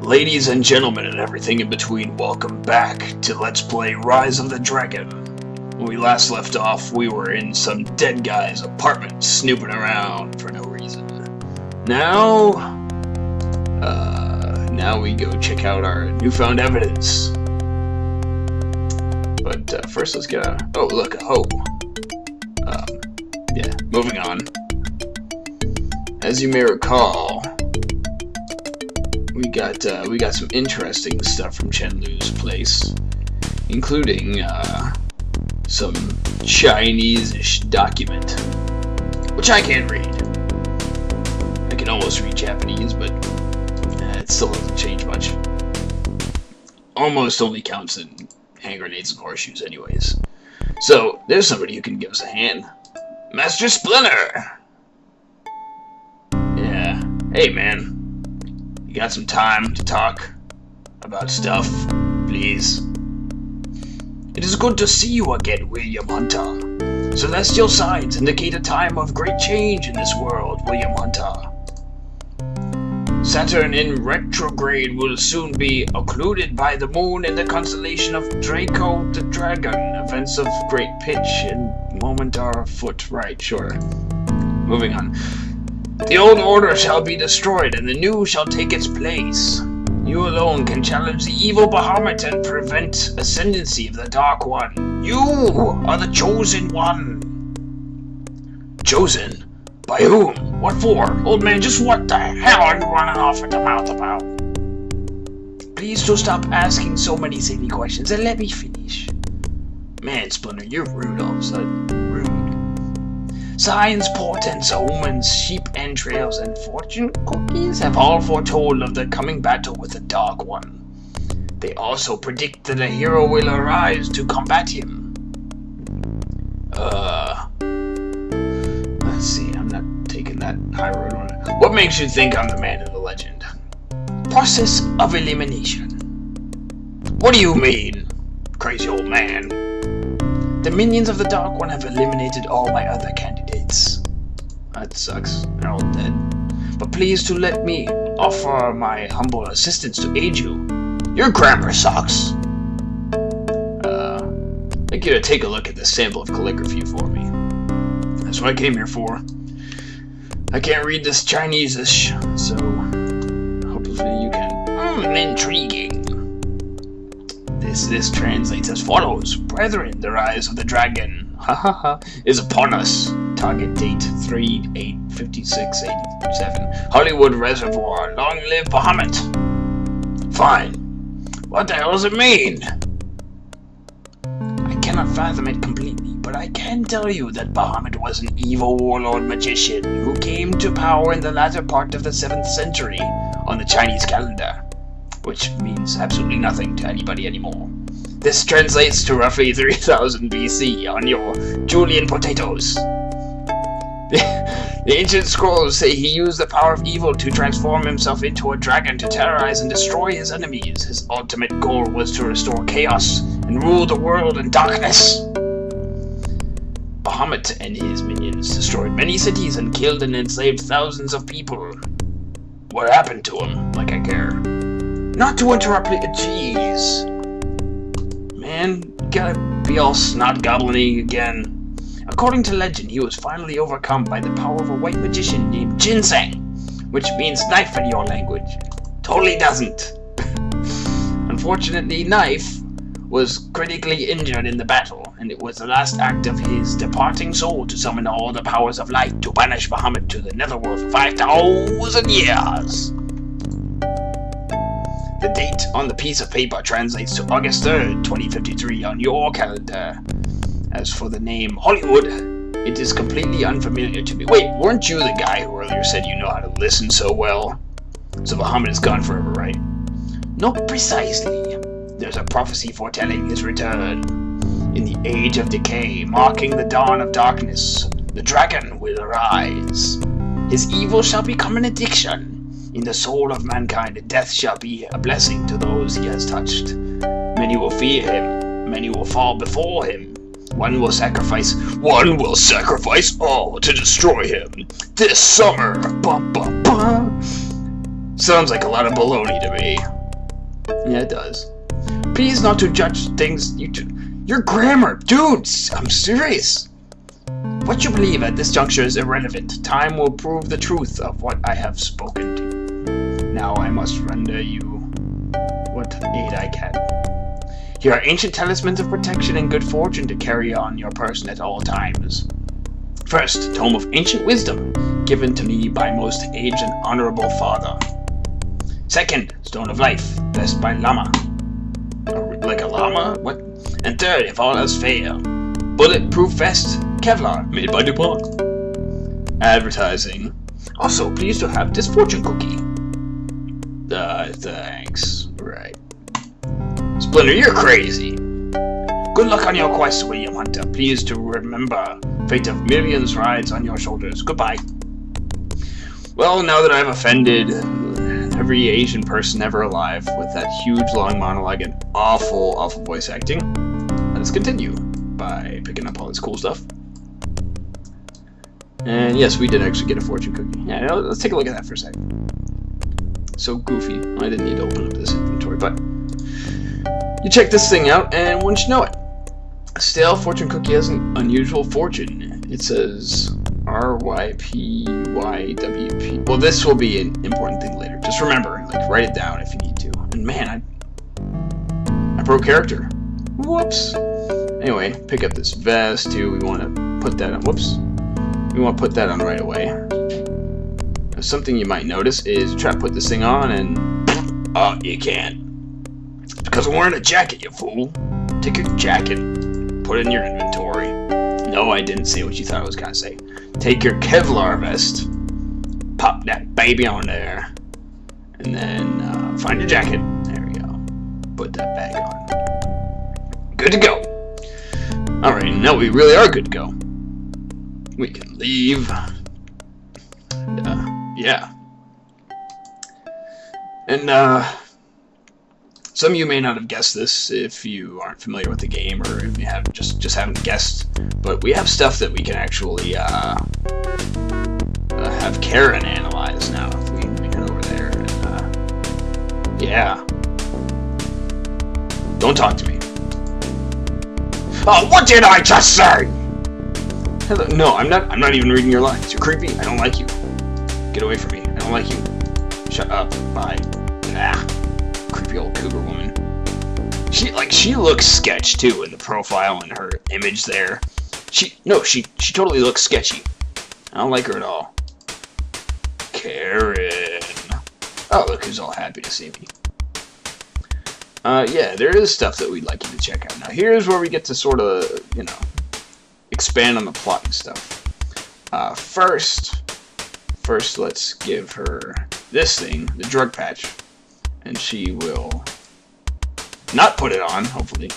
Ladies and gentlemen and everything in between, welcome back to Let's Play Rise of the Dragon. When we last left off, we were in some dead guy's apartment, snooping around for no reason. Now we go check out our newfound evidence. But first let's get a... Oh, look, a hoe. Yeah, moving on. As you may recall, we got some interesting stuff from Chen Lu's place, including some Chinese-ish document, which I can't read. I can almost read Japanese, but it still doesn't change much. Almost only counts in hand grenades and horseshoes, anyways. So there's somebody who can give us a hand. Master Splinter. Yeah. Hey, man. You got some time to talk about stuff, please? It is good to see you again, William Hunter. Celestial signs indicate a time of great change in this world, William Hunter. Saturn in retrograde will soon be occluded by the moon in the constellation of Draco the Dragon. Events of great pitch and moment are afoot. Right, sure. Moving on. The old order shall be destroyed, and the new shall take its place. You alone can challenge the evil Bahamut and prevent ascendancy of the Dark One. You are the chosen one. Chosen? By whom? What for? Old man, just what the hell are you running off at the mouth about? Please do stop asking so many silly questions and let me finish. Man, Splinter, you're rude all of a sudden. Signs, portents, omens, sheep entrails, and fortune cookies have all foretold of the coming battle with the Dark One. They also predict that a hero will arise to combat him. Let's see, I'm not taking that high road on it. What makes you think I'm the man in the legend? Process of elimination. What do you mean, crazy old man? The minions of the Dark One have eliminated all my other candidates. That sucks. They're all dead. But please to let me offer my humble assistance to aid you. Your grammar sucks. I'd like you to take a look at this sample of calligraphy for me. That's what I came here for. I can't read this Chinese-ish, so hopefully you can. Intriguing. This translates as follows. Brethren, the rise of the dragon is upon us. Target date 3/8/56/87. Hollywood Reservoir. Long live Bahamut. Fine. What the hell does it mean? I cannot fathom it completely, but I can tell you that Bahamut was an evil warlord magician who came to power in the latter part of the 7th century on the Chinese calendar, which means absolutely nothing to anybody anymore. This translates to roughly 3000 BC on your Julian potatoes. The ancient scrolls say he used the power of evil to transform himself into a dragon to terrorize and destroy his enemies. His ultimate goal was to restore chaos and rule the world in darkness. Bahamut and his minions destroyed many cities and killed and enslaved thousands of people. What happened to him? Like I care. Not to interrupt me, jeez. Man, gotta be all snot gobbling again. According to legend, he was finally overcome by the power of a white magician named Ginseng, which means knife in your language. Totally doesn't. Unfortunately, Knife was critically injured in the battle, and it was the last act of his departing soul to summon all the powers of light to banish Bahamut to the netherworld for 5,000 years. The date on the piece of paper translates to August 3rd, 2053 on your calendar. As for the name Hollywood, it is completely unfamiliar to me. Wait, weren't you the guy who earlier said you know how to listen so well? So Bahamut is gone forever, right? Not precisely. There's a prophecy foretelling his return. In the age of decay, marking the dawn of darkness, the dragon will arise. His evil shall become an addiction. In the soul of mankind, death shall be a blessing to those he has touched. Many will fear him, many will fall before him. One will sacrifice all to destroy him. This summer. Bum, bum, bum. Sounds like a lot of baloney to me. Yeah, it does. Please not to judge things you do. Your grammar, dude. I'm serious. What you believe at this juncture is irrelevant. Time will prove the truth of what I have spoken to you. Now I must render you what aid I can. Here are ancient talismans of protection and good fortune to carry on your person at all times. First, Tome of Ancient Wisdom, given to me by most aged and honorable father. Second, Stone of Life, blessed by Lama. Like a llama? What? And third, if all else fail, Bulletproof Vest, Kevlar, made by DuPont. Advertising. Also, pleased to have this fortune cookie. Thanks. Right. Splinter, you're crazy. Good luck on your quest, William Hunter. Please to remember, fate of millions rides on your shoulders. Goodbye. Well, now that I've offended every Asian person ever alive with that huge long monologue and awful voice acting, let's continue by picking up all this cool stuff. And yes, we did actually get a fortune cookie. Yeah, let's take a look at that for a second. So goofy. I didn't need to open up this inventory, but you check this thing out, and wouldn't you know it? Stale fortune cookie has an unusual fortune. It says RYPYWP. Well, this will be an important thing later. Just remember, like, write it down if you need to. And man, I broke character. Whoops. Anyway, pick up this vest too. We want to put that on. Whoops. We want to put that on right away. Now, something you might notice is try to put this thing on, and oh, you can't. It's because I'm wearing a jacket, you fool. Take your jacket, put it in your inventory. No, I didn't say what you thought I was gonna say. Take your Kevlar vest, pop that baby on there, and then find your jacket. There we go. Put that back on. Good to go. Alright, now we really are good to go. We can leave. And, yeah. And, some of you may not have guessed this if you aren't familiar with the game, or if you have just haven't guessed, but we have stuff that we can actually have Karen analyze now if we get over there. And, yeah. Don't talk to me. Oh, what did I just say? Hello. No, I'm not even reading your lines. You're creepy. I don't like you. Get away from me. I don't like you. Shut up. Bye. Ah. Creepy old cougar woman. She looks sketch too in the profile and her image there. She totally looks sketchy. I don't like her at all. Karen. Oh, look who's all happy to see me. Yeah, there is stuff that we'd like you to check out. Now, here's where we get to sort of, you know, expand on the plot and stuff. First, let's give her this thing, the drug patch, and she will not put it on, hopefully.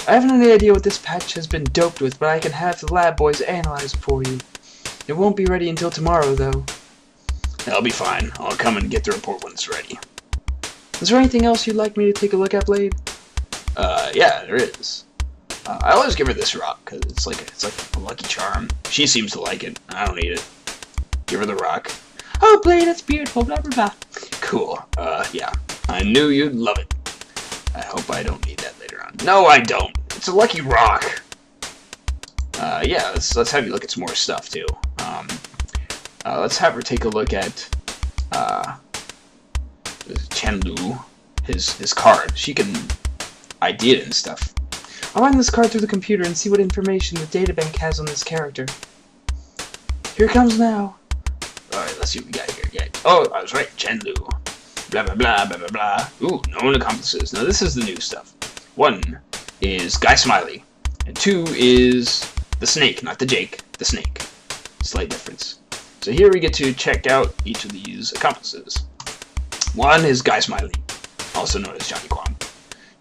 I haven't any idea what this patch has been doped with, but I can have the lab boys analyze it for you. It won't be ready until tomorrow, though. That'll be fine. I'll come and get the report when it's ready. Is there anything else you'd like me to take a look at, Blade? Yeah, there is. I always give her this rock, because it's like a lucky charm. She seems to like it. I don't need it. Give her the rock. Oh, Blade, that's beautiful, blah, blah, blah. Cool. Yeah. I knew you'd love it. I hope I don't need that later on. No, I don't. It's a lucky rock. Yeah, let's have you look at some more stuff, too. Let's have her take a look at, Chen-Lu, his card. She can ID it and stuff. I'll run this card through the computer and see what information the databank has on this character. Here it comes now. Alright, let's see what we got here. Yeah. Oh, I was right. Chen-Lu. Blah, blah, blah, blah, blah, blah. Ooh, known accomplices. Now, this is the new stuff. 1 is Guy Smiley. And 2 is the Snake, not the Jake. The Snake. Slight difference. So here we get to check out each of these accomplices. 1 is Guy Smiley, also known as Johnny Kwong.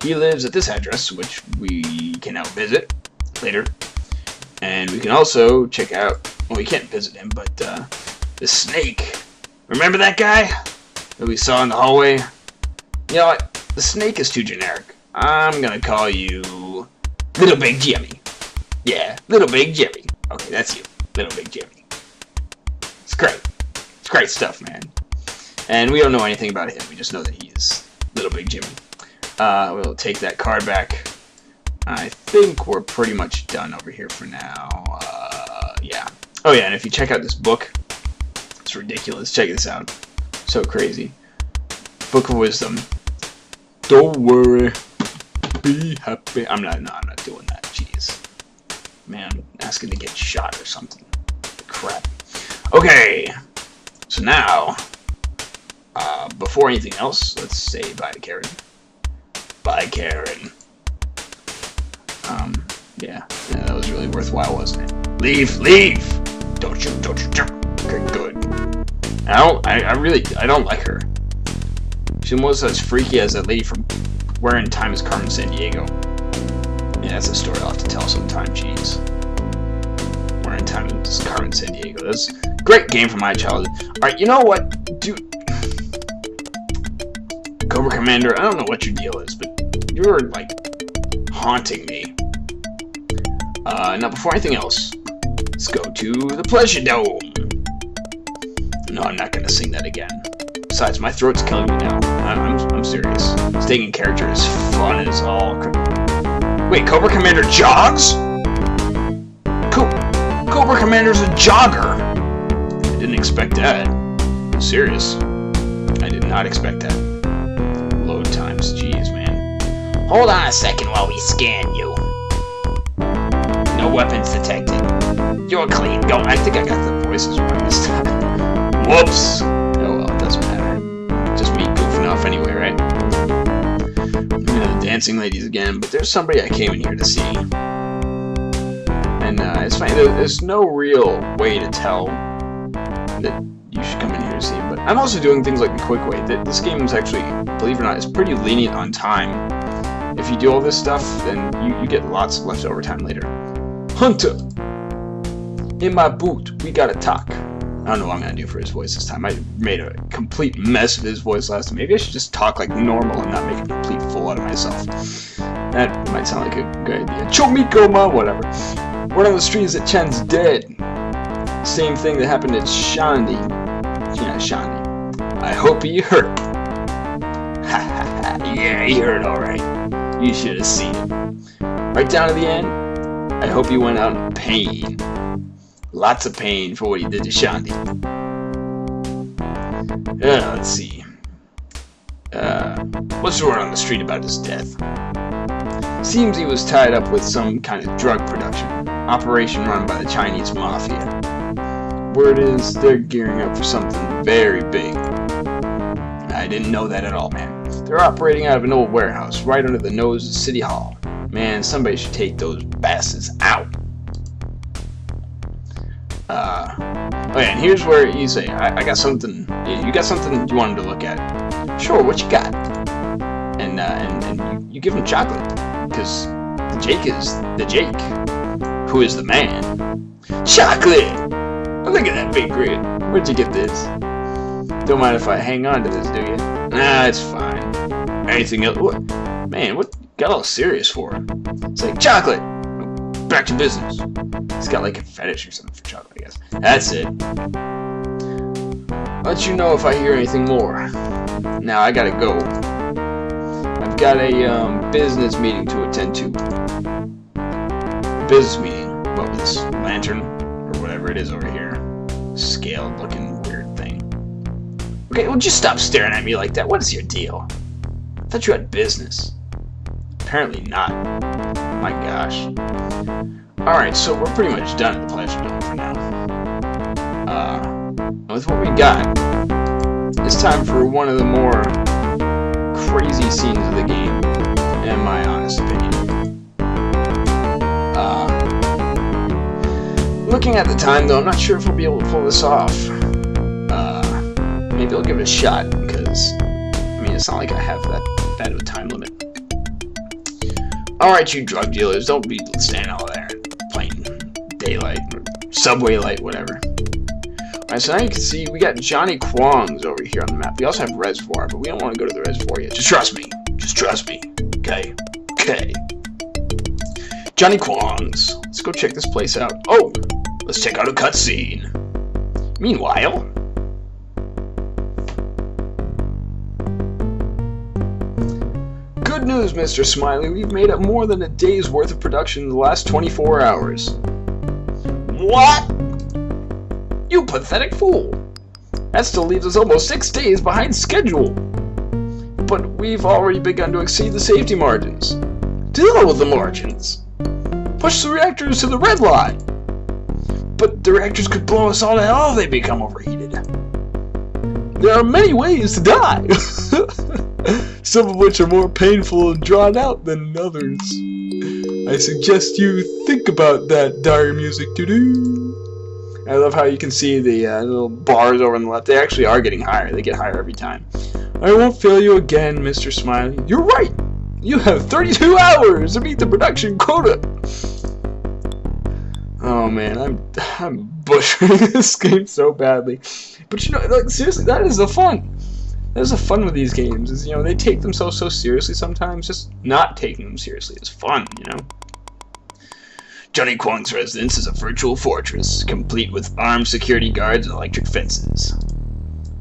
He lives at this address, which we can now visit later. And we can also check out, well, we can't visit him, but the Snake. Remember that guy that we saw in the hallway? You know what? The Snake is too generic. I'm gonna call you Little Big Jimmy. Yeah, Little Big Jimmy. Okay, that's you, Little Big Jimmy. It's great. It's great stuff, man. And we don't know anything about him. We just know that he is Little Big Jimmy. We'll take that card back. I think we're pretty much done over here for now. Yeah. Oh yeah, and if you check out this book, it's ridiculous. Check this out. So crazy. Book of Wisdom. Don't worry. Be happy. I'm not doing that. Jeez. Man, I'm asking to get shot or something. Crap. Okay. So now, before anything else, let's say bye to Karen. Bye, Karen. Yeah, that was really worthwhile, wasn't it? Leave! Don't shoot! Okay, good. I don't like her. She's almost as freaky as that lady from Where in Time is Carmen Sandiego. Yeah, that's a story I'll have to tell sometime, jeez. Where in Time is Carmen Sandiego. That's a great game from my childhood. Alright, you know what? Dude. Cobra Commander, I don't know what your deal is, but you're, like, haunting me. Now, before anything else, let's go to the Pleasure Dome. No, I'm not gonna sing that again. Besides, my throat's killing me now. I'm serious. Staying in character is fun as all. Wait, Cobra Commander jogs? Cobra Commander's a jogger. I didn't expect that. Serious. I did not expect that. Load times, jeez, man. Hold on a second while we scan you. No weapons detected. You're clean. Go. I think I got the voices wrong this time. Whoops. Oh well, it doesn't matter. Just me goofing off anyway, right? The dancing ladies again, but there's somebody I came in here to see. And it's funny, there's no real way to tell that you should come in here to see. But I'm also doing things like the quick way. This game is actually, believe it or not, it's pretty lenient on time. If you do all this stuff, then you get lots of leftover time later. Hunter! In my boot, we gotta talk. I don't know what I'm gonna do for his voice this time. I made a complete mess of his voice last time. Maybe I should just talk like normal and not make a complete fool out of myself. That might sound like a good idea. Chomikoma, whatever. Word on the street is that Chen's dead. Same thing that happened at Shandi. Yeah, Shandi. I hope he hurt. Ha ha ha. Yeah, he hurt alright. You should have seen it. Right down to the end. I hope he went out in pain. Lots of pain for what he did to Shandi. Let's see. What's the word on the street about his death? Seems he was tied up with some kind of drug production operation run by the Chinese mafia. Word is they're gearing up for something very big. I didn't know that at all, man. They're operating out of an old warehouse right under the nose of City Hall. Man, somebody should take those bastards out. Oh yeah, and here's where you say, I got something. You got something you wanted to look at. Sure, what you got? And you give him chocolate, because Jake is the Jake, who is the man. Chocolate! Oh, look at that big grin. Where'd you get this? Don't mind if I hang on to this, do you? Nah, it's fine. Anything else? What? Man, what got all serious for? It's like, chocolate! Back to business. He's got like a fetish or something for chocolate, I guess. That's it. I'll let you know if I hear anything more. Now I gotta go. I've got a business meeting to attend to. Business meeting. What was this? Lantern? Or whatever it is over here. Scaled looking weird thing. Okay, well just stop staring at me like that. What is your deal? I thought you had business. Apparently not. My gosh. Alright, so we're pretty much done at the Pleasure Dome for now. With what we got, it's time for one of the more crazy scenes of the game, in my honest opinion. Looking at the time, though, I'm not sure if we'll be able to pull this off. Maybe I'll give it a shot, because, I mean, it's not like I have that bad of a time limit. Alright, you drug dealers, don't be standing out there playing daylight, or subway light, whatever. Alright, so now you can see we got Johnny Kwong's over here on the map. We also have Reservoir, but we don't want to go to the Reservoir yet. Just trust me. Just trust me. Okay. Okay. Johnny Kwong's. Let's go check this place out. Oh! Let's check out a cutscene. Meanwhile... Good Good news, Mr. Smiley. We've made up more than a day's worth of production in the last 24 hours. What? You pathetic fool. That still leaves us almost 6 days behind schedule. But we've already begun to exceed the safety margins. Deal with the margins. Push the reactors to the red line. But the reactors could blow us all to hell if they become overheated. There are many ways to die. Some of which are more painful and drawn out than others. I suggest you think about that, dire music to-do. I love how you can see the little bars over on the left. They actually are getting higher. They get higher every time. I won't fail you again, Mr. Smiley. You're right. You have 32 hours to meet the production quota. Oh man, I'm butchering this game so badly. But you know, like seriously, that is the fun. That is the fun with these games. Is, you know, they take themselves so seriously sometimes. Just not taking them seriously is fun, you know. Johnny Kwong's residence is a virtual fortress, complete with armed security guards and electric fences.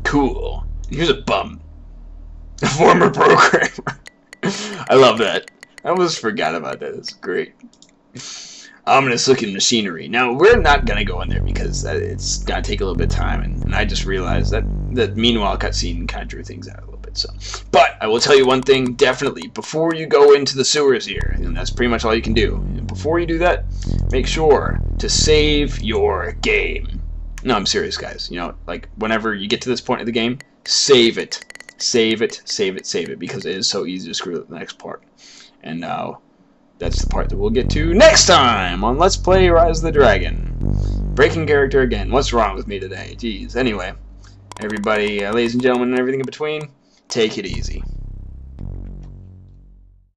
Cool. And here's a bum. A former programmer. I love that. I almost forgot about that. It's great. Ominous looking machinery. Now, we're not going to go in there because it's going to take a little bit of time, and I just realized that meanwhile cutscene kind of drew things out a little bit. So, but I will tell you one thing, definitely, before you go into the sewers here, and that's pretty much all you can do, and before you do that, make sure to save your game. No, I'm serious, guys. You know, like, whenever you get to this point of the game, save it. Save it, save it, save it, because it is so easy to screw up the next part. And now, that's the part that we'll get to next time on Let's Play Rise of the Dragon. Breaking character again. What's wrong with me today? Jeez. Anyway, everybody, ladies and gentlemen, and everything in between, take it easy.